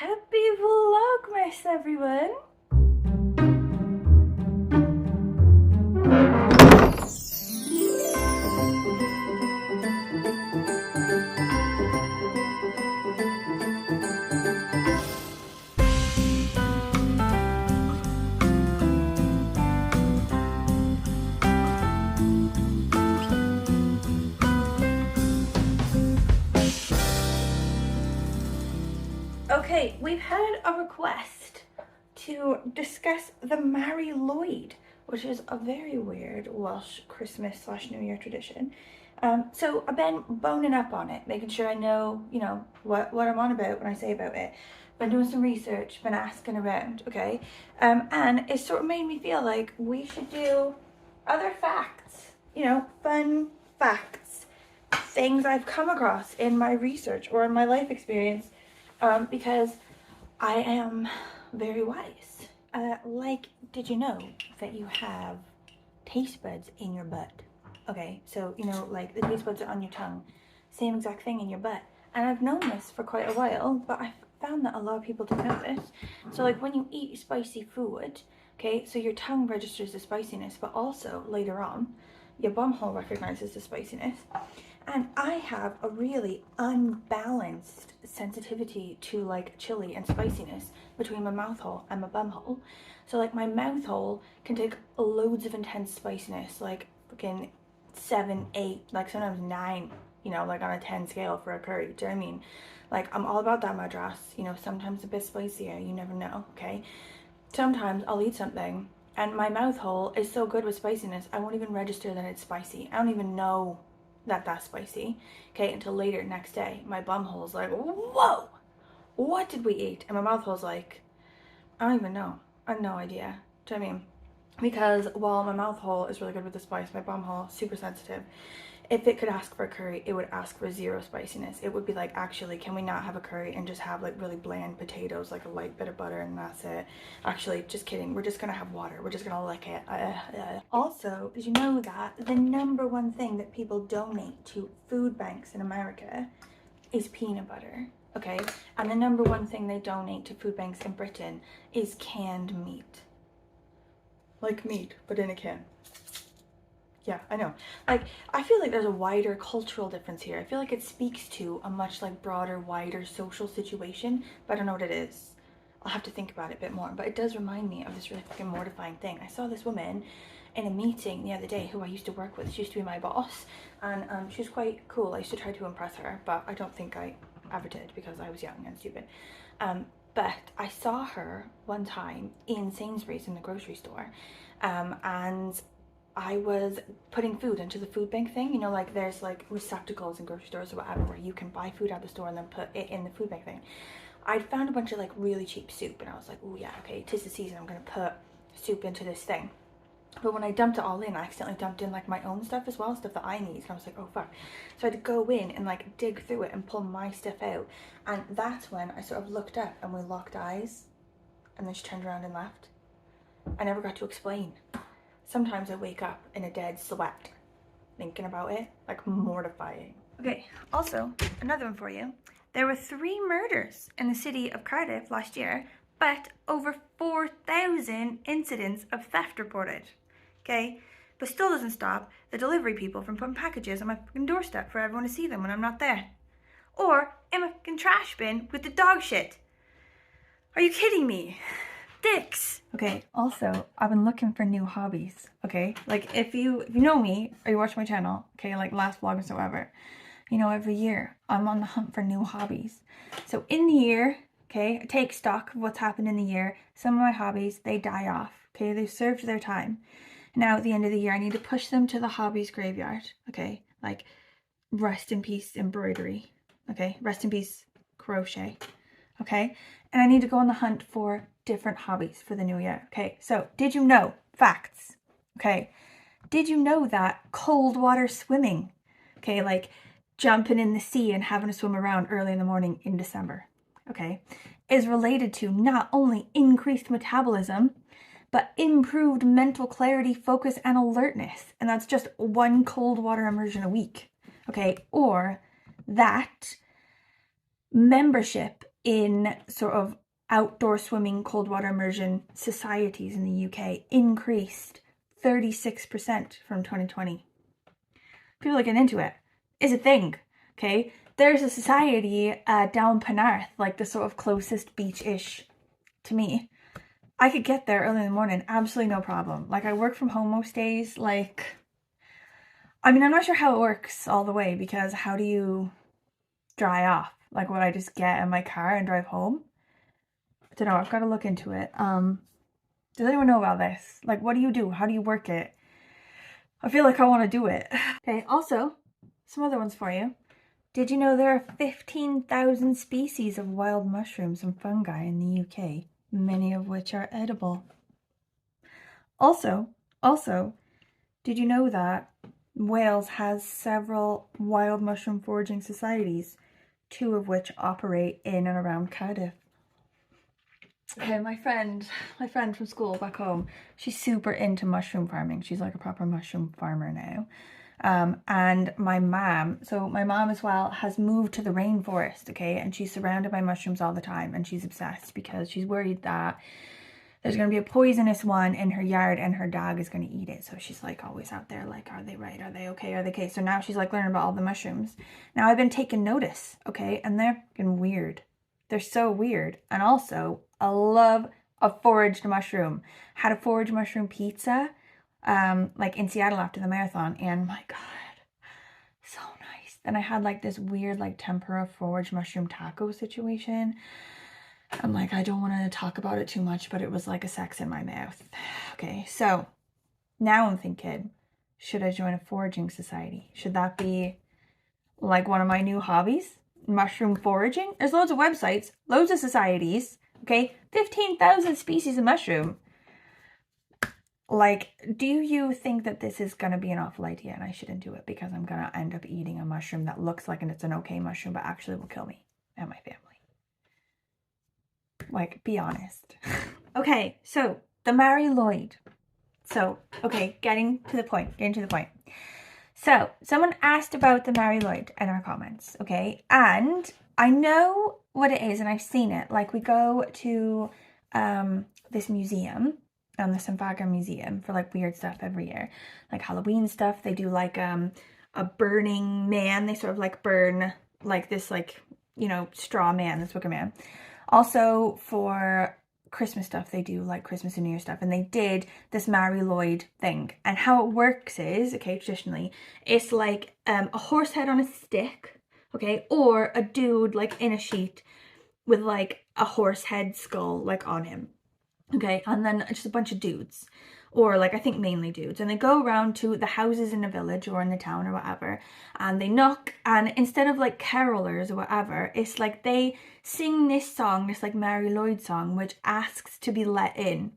Happy Vlogmas, everyone! Okay, we've had a request to discuss the Mari Llwyd, which is a very weird Welsh Christmas / New Year tradition. So I've been boning up on it, making sure I know, what I'm on about when I say about it. Been doing some research, been asking around, okay? And it sort of made me feel like we should do other facts, fun facts, things I've come across in my research or in my life experience. Because I am very wise. Did you know that you have taste buds in your butt? Okay, so, like the taste buds are on your tongue. Same exact thing in your butt. And I've known this for quite a while, but I've found that a lot of people don't know this. So, like, when you eat spicy food, okay, so your tongue registers the spiciness, but also, later on, your bumhole recognizes the spiciness. And I have a really unbalanced sensitivity to like chili and spiciness between my mouth hole and my bum hole. So like my mouth hole can take loads of intense spiciness, like fucking 7, 8, like sometimes 9, like on a 10 scale for a curry. Do you know what I mean? Like I'm all about that madras, sometimes a bit spicier, you never know, okay? Sometimes I'll eat something and my mouth hole is so good with spiciness, I won't even register that it's spicy. I don't even know that that's spicy, okay, until later next day. My bum hole's like, whoa, what did we eat? And my mouth hole's like, I don't even know. I have no idea. Do you know what I mean? Because while my mouth hole is really good with the spice, my bum hole, super sensitive. If it could ask for a curry, it would ask for 0 spiciness. It would be like, actually, can we not have a curry and just have like really bland potatoes, like a light bit of butter and that's it? Actually, just kidding. We're just gonna have water. We're just gonna lick it. Also, did you know that the #1 thing that people donate to food banks in America is peanut butter? Okay, and the #1 thing they donate to food banks in Britain is canned meat. Like meat, but in a can. Yeah, I know. Like, I feel like there's a wider cultural difference here. I feel like it speaks to a much like broader, wider social situation, but I don't know what it is. I'll have to think about it a bit more, but it does remind me of this really fucking mortifying thing. I saw this woman in a meeting the other day who I used to work with. She used to be my boss, and she was quite cool. I used to try to impress her, but I don't think I ever did because I was young and stupid. But I saw her one time in Sainsbury's in the grocery store, and I was putting food into the food bank thing, like there's like receptacles in grocery stores or whatever where you can buy food out of the store and then put it in the food bank thing. I'd found a bunch of like really cheap soup and I was like, oh yeah, okay, 'tis the season, I'm gonna put soup into this thing. But when I dumped it all in, I accidentally dumped in like my own stuff as well, stuff that I need, and I was like, oh fuck. So I had to go in and like dig through it and pull my stuff out, and that's when I sort of looked up and we locked eyes, and then she turned around and left. I never got to explain. Sometimes I wake up in a dead sweat thinking about it, like mortifying. Okay, also, another one for you. There were 3 murders in the city of Cardiff last year, but over 4,000 incidents of theft reported. Okay, but still doesn't stop the delivery people from putting packages on my fucking doorstep for everyone to see them when I'm not there. Or in my fucking trash bin with the dog shit. Are you kidding me? Dicks. Okay, also, I've been looking for new hobbies, okay? Like, if you know me, or you watch my channel, okay, like last Vlogmas or whatever, every year, I'm on the hunt for new hobbies. So in the year, okay, I take stock of what's happened in the year. Some of my hobbies, they die off, okay? They've served their time. Now, at the end of the year, I need to push them to the hobbies graveyard, okay? Like, rest in peace embroidery, okay? Rest in peace crochet, okay? And I need to go on the hunt for different hobbies for the new year. Okay, so did you know, facts, okay, did you know that cold water swimming, okay, like jumping in the sea and having to swim around early in the morning in December, okay, is related to not only increased metabolism, but improved mental clarity, focus, and alertness. And that's just 1 cold water immersion a week, okay, or that membership in sort of outdoor swimming, cold water immersion societies in the UK increased 36% from 2020. People are getting into it. It's a thing, okay? There's a society down Penarth, like the sort of closest beach-ish to me. I could get there early in the morning, absolutely no problem. Like, I work from home most days, like, I mean, I'm not sure how it works all the way, because how do you dry off? Like, would I just get in my car and drive home? I don't know, I've got to look into it. Does anyone know about this? Like, what do you do? How do you work it? I feel like I want to do it. Okay, also, some other ones for you. Did you know there are 15,000 species of wild mushrooms and fungi in the UK, many of which are edible? Also, did you know that Wales has several wild mushroom foraging societies, 2 of which operate in and around Cardiff? Okay, my friend from school back home, she's super into mushroom farming. She's like a proper mushroom farmer now. And my mom as well has moved to the rainforest, okay, and she's surrounded by mushrooms all the time, and she's obsessed because she's worried that there's going to be a poisonous one in her yard and her dog is going to eat it. So she's like always out there like, are they right? Are they okay? Are they okay? So now she's like learning about all the mushrooms. Now I've been taking notice, okay, and they're fucking weird. They're so weird. And also, I love a foraged mushroom. Had a foraged mushroom pizza like in Seattle after the marathon, and my god, so nice. Then I had like this weird like tempura foraged mushroom taco situation. I'm like, I don't want to talk about it too much, but it was like a sex in my mouth. Okay, so now I'm thinking, should I join a foraging society? Should that be like one of my new hobbies? Mushroom foraging? There's loads of websites, loads of societies, okay? 15,000 species of mushroom. Like, do you think that this is going to be an awful idea and I shouldn't do it because I'm going to end up eating a mushroom that looks like it's an okay mushroom but actually will kill me and my family? Like, be honest. Okay, so the Mari Llwyd. So, okay, getting to the point. So, someone asked about the Mari Llwyd in our comments, okay? And I know what it is and I've seen it. Like, we go to this museum, the St. Museum, for like weird stuff every year. Like Halloween stuff. They do like a burning man. They sort of like burn like this like, you know, straw man, this wicker man. Also for Christmas stuff, they do like Christmas and New Year stuff, and they did this Mari Llwyd thing. And how it works is, okay, traditionally, it's like a horse head on a stick, okay, or a dude like in a sheet with like a horse head skull like on him, okay, and then just a bunch of dudes, or like I think mainly dudes, and they go around to the houses in a village or in the town or whatever, and they knock, and instead of like carolers or whatever, it's like they sing this song, this like Mari Llwyd song, which asks to be let in.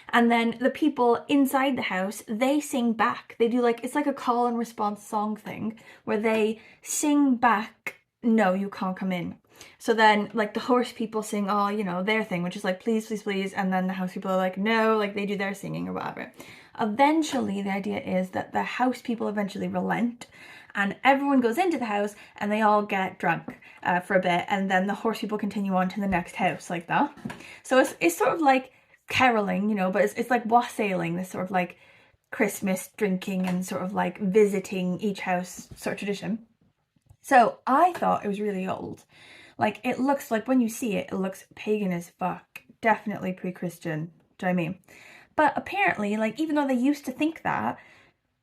And then the people inside the house, they sing back. They do like, it's like a call and response song thing where they sing back, no, you can't come in. So then like the horse people sing all, you know, their thing, which is like, please, please, please. And then the house people are like, no, like they do their singing or whatever. Eventually, the idea is that the house people eventually relent and everyone goes into the house and they all get drunk for a bit. And then the horse people continue on to the next house like that. So it's sort of like caroling, you know, but it's like wassailing, this sort of like Christmas drinking and sort of like visiting each house sort of tradition. So I thought it was really old. Like, it looks like, when you see it, it looks pagan as fuck. Definitely pre-Christian. Do you know what I mean? But apparently, like, even though they used to think that,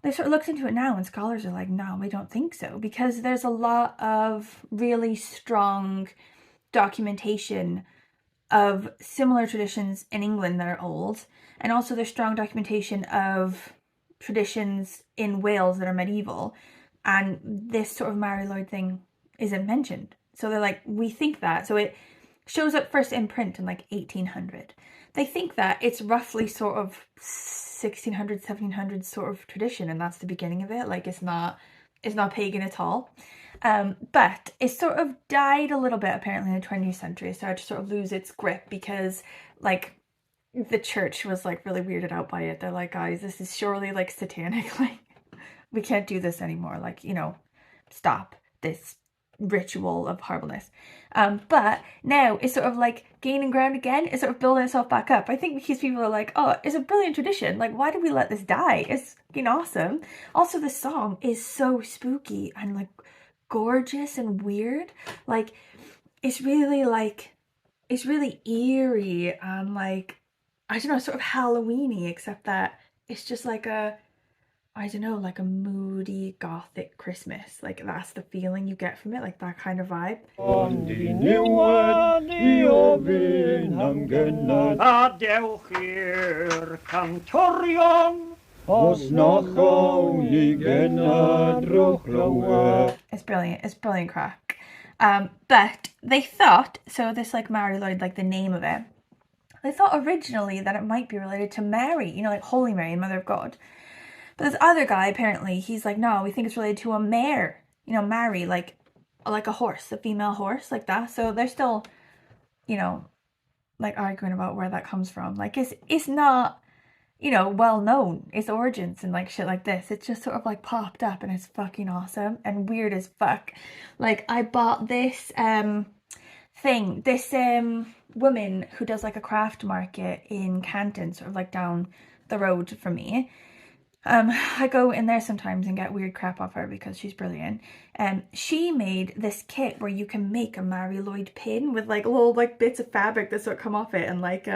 they sort of looked into it now and scholars are like, no, we don't think so. Because there's a lot of really strong documentation of similar traditions in England that are old. And also there's strong documentation of traditions in Wales that are medieval. And this sort of Mari Llwyd thing isn't mentioned. So they're like, we think that. So it shows up first in print in like 1800. They think that it's roughly sort of 1600, 1700 sort of tradition, and that's the beginning of it. Like, it's not pagan at all. But it sort of died a little bit apparently in the 20th century. It started to sort of lose its grip because like the church was like really weirded out by it. They're like, guys, this is surely like satanic. Like, we can't do this anymore. Like, you know, stop this ritual of horribleness. But now it's sort of like gaining ground again. It's sort of building itself back up. I think because people are like, oh, it's a brilliant tradition. Like, why did we let this die? It's fucking awesome. Also, the song is so spooky and like gorgeous and weird. Like, it's really eerie and like, I don't know, sort of Halloweeny, except that it's just like a, I don't know, like a moody gothic Christmas. Like that's the feeling you get from it, like that kind of vibe. It's brilliant. It's brilliant crack. But they thought, so this like Mari Llwyd, like the name of it, they thought originally that it might be related to Mary, you know, like Holy Mary, Mother of God. But this other guy, apparently, he's like, no, we think it's related to a mare. You know, Mary, like a horse, a female horse, like that. So they're still, you know, like arguing about where that comes from. Like, it's not, you know, well known, its origins and like shit like this. It's just sort of like popped up and it's fucking awesome and weird as fuck. Like, I bought this thing, this woman who does like a craft market in Canton, sort of like down the road from me. I go in there sometimes and get weird crap off her because she's brilliant. She made this kit where you can make a Mari Llwyd pin with like little like bits of fabric that sort of come off it, and like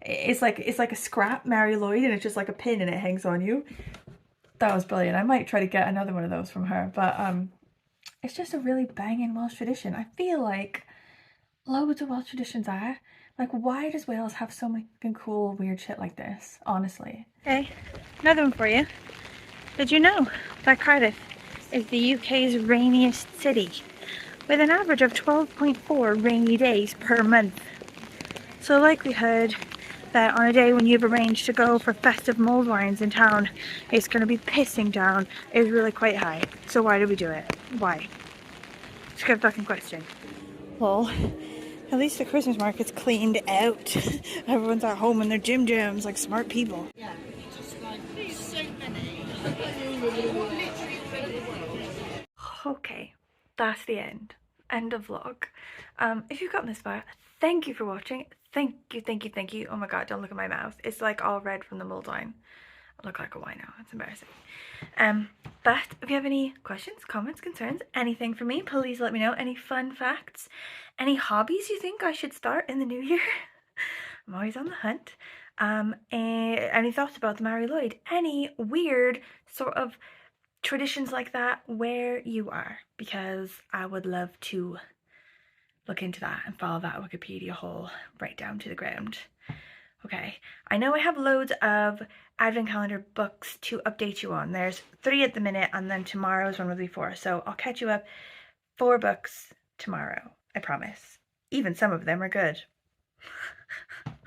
it's like a scrap Mari Llwyd and it's just like a pin and it hangs on you. That was brilliant. I might try to get another one of those from her, but it's just a really banging Welsh tradition. I feel like loads of Welsh traditions are. Like, why does Wales have so many fucking cool, weird shit like this? Honestly. Okay, another one for you. Did you know that Cardiff is the UK's rainiest city, with an average of 12.4 rainy days per month? So the likelihood that on a day when you've arranged to go for festive mulled wines in town, it's going to be pissing down is really quite high. So why do we do it? Why? It's a good fucking question. Well, at least the Christmas market's cleaned out. Everyone's at home in their gym jams like smart people. Yeah, just like so many. Okay, that's the end. End of vlog. If you've gotten this far, thank you for watching. Thank you. Oh my god, don't look at my mouth. It's like all red from the mulled wine. I look like a wino. It's embarrassing. But if you have any questions, comments, concerns, anything for me, please let me know. Any fun facts, any hobbies you think I should start in the new year? I'm always on the hunt. And any thoughts about the Mari Llwyd? Any weird sort of traditions like that where you are? Because I would love to look into that and follow that Wikipedia hole right down to the ground. Okay, I know I have loads of advent calendar books to update you on. There's 3 at the minute, and then tomorrow's one will be 4. So I'll catch you up 4 books tomorrow, I promise. Even some of them are good.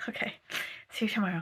Okay, see you tomorrow.